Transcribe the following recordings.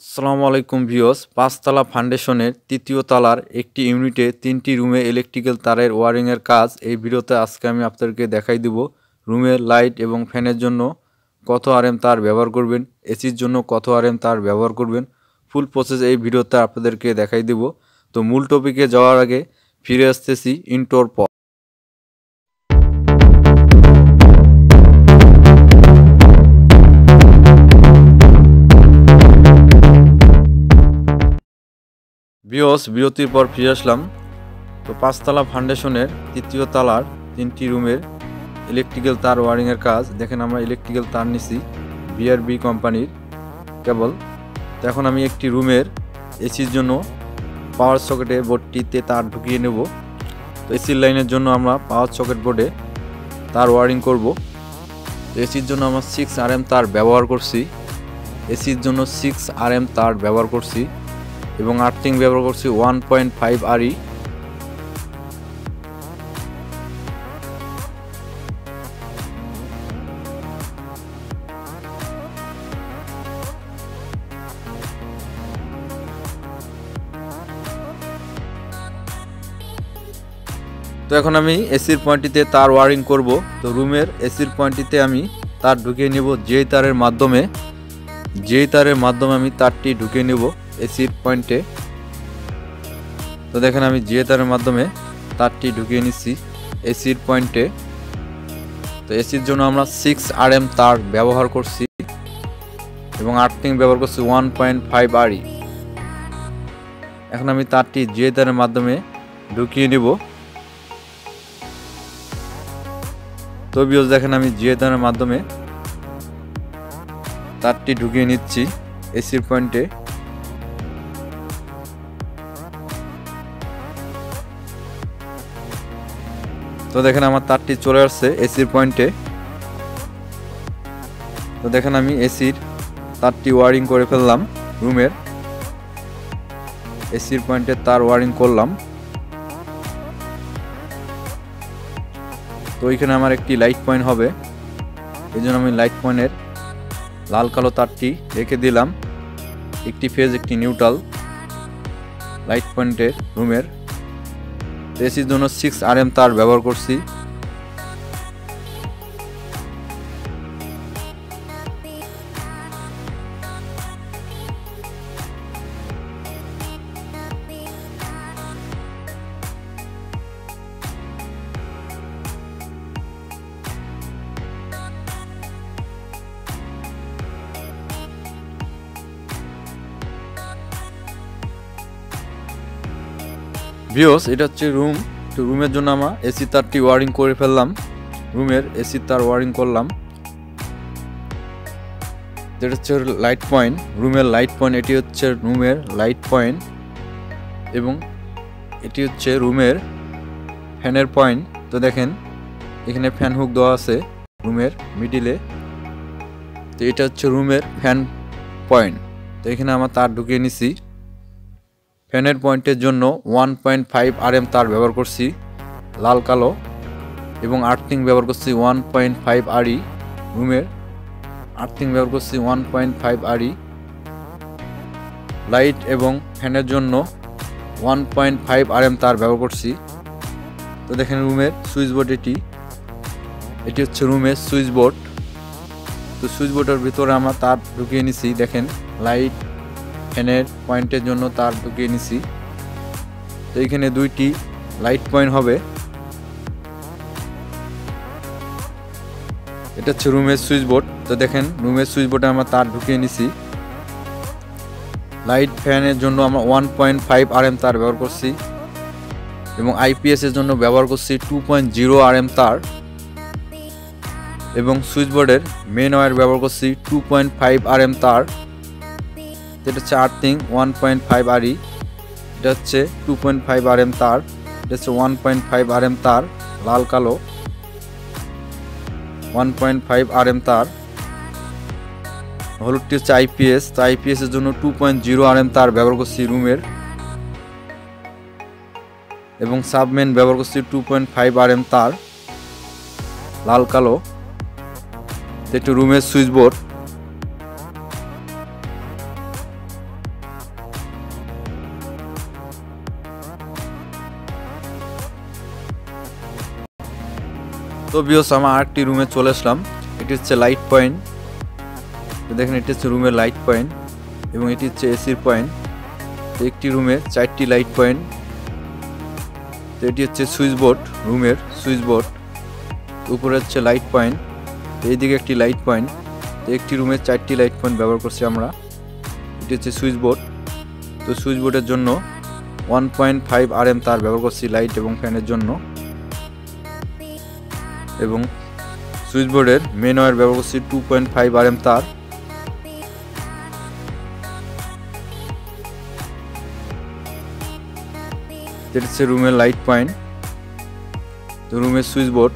আসসালামু আলাইকুম ভিউয়ার্স, পাঁচতলা ফাউন্ডেশনের তৃতীয় তলার একটি ইউনিটে 3টি রুমে ইলেকট্রিক্যাল তারের ওয়ারিংয়ের কাজ এই ভিডিওতে আজকে আমি আপনাদেরকে দেখাই দিব। রুমের লাইট এবং ফ্যানের জন্য কত আরএম তার ব্যবহার করবেন, এসির জন্য কত আরএম তার ব্যবহার করবেন, ফুল প্রসেস এই ভিডিওতে আপনাদেরকে দেখাই দিব। তো মূল টপিকে যাওয়ার আগে ফিরে আসতেছি ইন্ট্রোর পর। ভিউয়ার্স, বিরতির পর ফিরে আসলাম। তো পাঁচতলা ফাউন্ডেশনের তৃতীয় তলার 3টি রুমের ইলেকট্রিক্যাল তার ওয়ারিংয়ের কাজ দেখেন। আমরা ইলেকট্রিক্যাল তার নিছি বিআরবি কোম্পানির কেবল। তো এখন আমি একটি রুমের এসির জন্য পাওয়ার সকেটে বোর্ডটিতে তার ঢুকিয়ে নেব। তো এসির লাইনের জন্য আমরা পাওয়ার সকেট বোর্ডে তার ওয়ারিং করব। তো এসির জন্য আমরা 6 আরএম তার ব্যবহার করছি, এসির জন্য 6 আরএম তার ব্যবহার করছি এবং আর্থিং ব্যবহার করছি 1.5 আরই। তো এখন আমি এসির পয়েন্টটিতে তার ওয়ারিং করব। তো রুমের এসির পয়েন্টটিতে আমি তার ঢুকিয়ে নেব যেই তারের মাধ্যমে আমি তারটি ঢুকিয়ে নেব এসির পয়েন্টে। তো দেখেন আমি যে তারের মাধ্যমে তারটি ঢুকিয়ে নিচ্ছি এসির পয়েন্টে। তো এসির জন্য আমরা 6 আরএম তার ব্যবহার করছি এবং আর্থিং ব্যবহার করছি 1.5 আরই। এখন আমি তারটি যে তারের মাধ্যমে ঢুকিয়ে নেব। তো ভিউয়ার্স, দেখেন আমি যে তারের মাধ্যমে তারটি ঢুকিয়ে নিচ্ছি এসির পয়েন্টে। তো দেখেন আমার তারটি চলে আসছে এসির পয়েন্টে। তো দেখেন আমি এসির তারটি ওয়ারিং করে ফেললাম রুমের এসির পয়েন্টে তার ওয়ারিং করলাম। তো এখানে আমার একটি লাইট পয়েন্ট হবে, এই জন্য আমি লাইট পয়েন্টের লাল কালো তারটি রেখে দিলাম, একটি ফেজ একটি নিউট্রাল লাইট পয়েন্টের রুমের। এসির জন্য 6 আরএম তার ব্যবহার করছি। ভিউয়ার্স, এটা হচ্ছে রুম। তো রুমের জন্য আমরা এসি তারটি ওয়ারিং করে ফেললাম, রুমের এসি তার ওয়ারিং করলাম। যেটা হচ্ছে লাইট পয়েন্ট, রুমের লাইট পয়েন্ট। এটি হচ্ছে রুমের লাইট পয়েন্ট এবং এটি হচ্ছে রুমের ফ্যানের পয়েন্ট। তো দেখেন এখানে ফ্যান হুক দেওয়া আছে রুমের মিডিলে। তো এটা হচ্ছে রুমের ফ্যান পয়েন্ট। তো এখানে আমরা তার ঢুকিয়ে নিছি। ফ্যানের পয়েন্টের জন্য 1.5 আরএম তার ব্যবহার করছি লাল কালো এবং আর্থিং ব্যবহার করছি 1.5 আরই। রুমের আর্থিং ব্যবহার করছি 1.5 আরই। লাইট এবং ফ্যানের জন্য 1.5 আরএম তার ব্যবহার করছি। তো দেখেন রুমের সুইচ বোর্ড, এটি হচ্ছে রুমের সুইচ বোর্ড। তো সুইচ বোর্ডের ভিতরে আমরা তার ঢুকিয়ে নিছি। দেখেন লাইট ফ্যানের পয়েন্টের জন্য তার ঢুকিয়ে নিছি। তো এখানে 2টি লাইট পয়েন্ট হবে। এটা হচ্ছে রুমের সুইচ বোর্ড। তো দেখেন রুমের সুইচ বোর্ডে আমরা তার ঢুকিয়ে নিছি। লাইট ফ্যানের জন্য আমরা 1.5 আরএম তার ব্যবহার করছি এবং আইপিএস এর জন্য ব্যবহার করছি 2.0 আরএম তার এবং সুইচ বোর্ডের মেন ওয়্যার ব্যবহার করছি 2.5 আরএম তার। এটা হচ্ছে আর্থিং 1.5 আরই। এটা হচ্ছে 2.5 আরএম তার। এটা হচ্ছে 1.5 আরএম তার লাল কালো, 1.5 আরএম তার। হলুদটি হচ্ছে আইপিএস। তো আইপিএস এর জন্য 2.0 আরএম তার ব্যবহার করছি রুমের এবং সাবমেন ব্যবহার করছি 2.5 আরএম তার লাল কালো। এটা রুমের সুইচ বোর্ড। তো ভিউয়ার্স আমরা আরেকটি রুমে চলে আসলাম। এটি হচ্ছে লাইট পয়েন্ট। তো দেখেন এটি হচ্ছে রুমের লাইট পয়েন্ট এবং এটি হচ্ছে এসির পয়েন্ট। তো একটি রুমে 4টি লাইট পয়েন্ট। তো এটি হচ্ছে সুইচ বোর্ড, রুমের সুইচ বোর্ড। উপরে হচ্ছে লাইট পয়েন্ট, এইদিকে একটি লাইট পয়েন্ট। তো একটি রুমে 4টি লাইট পয়েন্ট ব্যবহার করছি আমরা। এটি হচ্ছে সুইচ বোর্ড। তো সুইচ বোর্ডের জন্য 1.5 RM তার ব্যবহার করছি লাইট এবং ফ্যানের জন্য, এবং সুইচ বোর্ডের মেন ওয়্যার ব্যবহার করছি 2.5 RM তার। এটা হচ্ছে রুমের লাইট পয়েন্ট। তো রুমের সুইচ বোর্ড।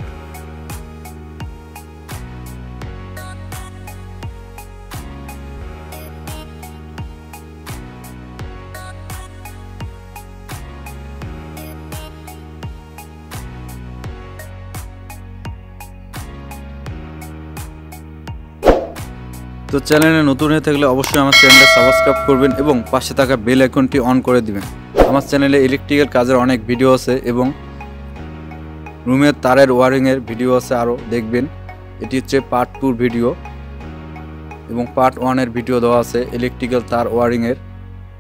তো চ্যানেলে নতুন হয়ে থাকলে অবশ্যই আমার চ্যানেলটা সাবস্ক্রাইব করবেন এবং পাশে থাকা বেল আইকনটি অন করে দিবেন। আমার চ্যানেলে ইলেকট্রিক্যাল কাজের অনেক ভিডিও আছে এবং রুমের তারের ওয়ারিংয়ের ভিডিও আছে, আরও দেখবেন। এটি হচ্ছে পার্ট 2 ভিডিও এবং পার্ট 1-এর ভিডিও দেওয়া আছে ইলেকট্রিক্যাল তার ওয়ারিংয়ের,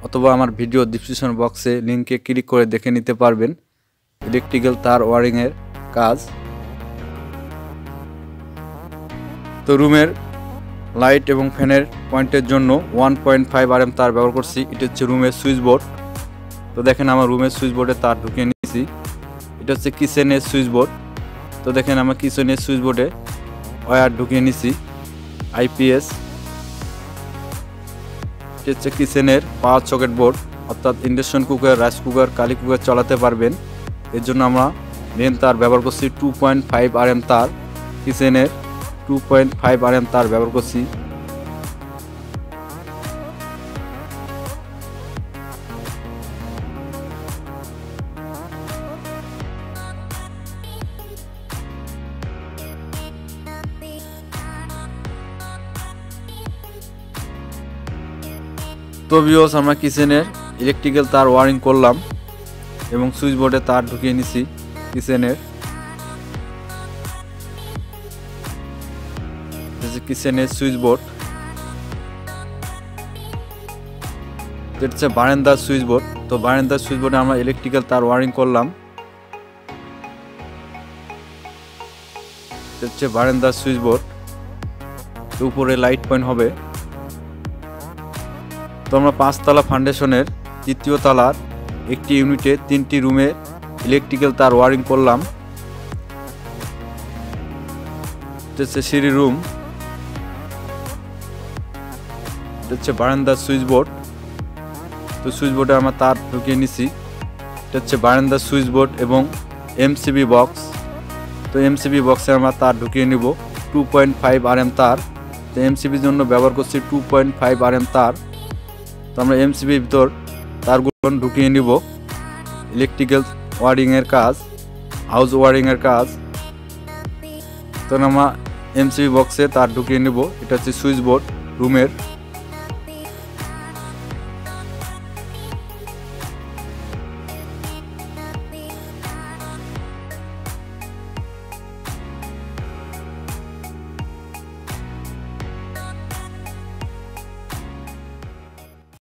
অথবা আমার ভিডিও ডিসক্রিপশন বক্সে লিঙ্কে ক্লিক করে দেখে নিতে পারবেন ইলেকট্রিক্যাল তার ওয়ারিংয়ের কাজ। তো রুমের লাইট এবং ফ্যানের পয়েন্টের জন্য 1.5 RM তার ব্যবহার করছি। এটা হচ্ছে রুমের সুইচ বোর্ড। তো দেখেন আমার রুমের সুইচ বোর্ডে তার ঢুকিয়ে নিয়েছি। এটা হচ্ছে কিচেনের সুইচ বোর্ড। তো দেখেন আমার কিচেনের সুইচ বোর্ডে ওয়্যার ঢুকিয়ে নিয়েছি IPS। এটা হচ্ছে কিচেনের পাওয়ার সকেট বোর্ড, অর্থাৎ ইন্ডাকশন কুকার, রাইস কুকার, কালি কুকার চালাতে পারবেন। এর জন্য আমরা মেন তার ব্যবহার করছি 2.5 RM তার। কিচেনের 2.5 RM তার ব্যবহার করছি। তো ভিউয়ার্স আমরা কিচেনের ইলেকট্রিক্যাল তার ওয়ারিং করলাম এবং সুইচ বোর্ডে তার ঢুকিয়ে নিছি কিচেনের। কিচেনের সুইচ বোর্ড। এটা হচ্ছে বারান্দার সুইচ বোর্ড। তো বারান্দার সুইচ বোর্ডে আমরা ইলেকট্রিক্যাল তার ওয়ারিং করলাম। এটা হচ্ছে বারান্দার সুইচ বোর্ড। উপরে লাইট পয়েন্ট হবে। তো আমরা 5 তলা ফাউন্ডেশনের 3য় তলার একটি ইউনিটে 3টি রুমে ইলেকট্রিক্যাল তার ওয়ারিং করলাম। এটা হচ্ছে সিঁড়ি রুম। এটা হচ্ছে বারান্দার সুইচ বোর্ড। তো সুইচ বোর্ডে আমরা তার ঢুকিয়ে নিছি। এটা হচ্ছে বারান্দার সুইচ বোর্ড এবং MCB বক্স। তো MCB বক্সে আমরা তার ঢুকিয়ে নিব 2.5 RM তার। তো MCBর জন্য ব্যবহার করছি 2.5 RM তার। তো আমরা MCBর ভিতর তারগুলো ঢুকিয়ে নিব ইলেকট্রিক্যাল ওয়ারিংয়ের কাজ, হাউস ওয়ারিংয়ের কাজ। তো আমরা MCB বক্সে তার ঢুকিয়ে নিব। এটা হচ্ছে সুইচ বোর্ড রুমের।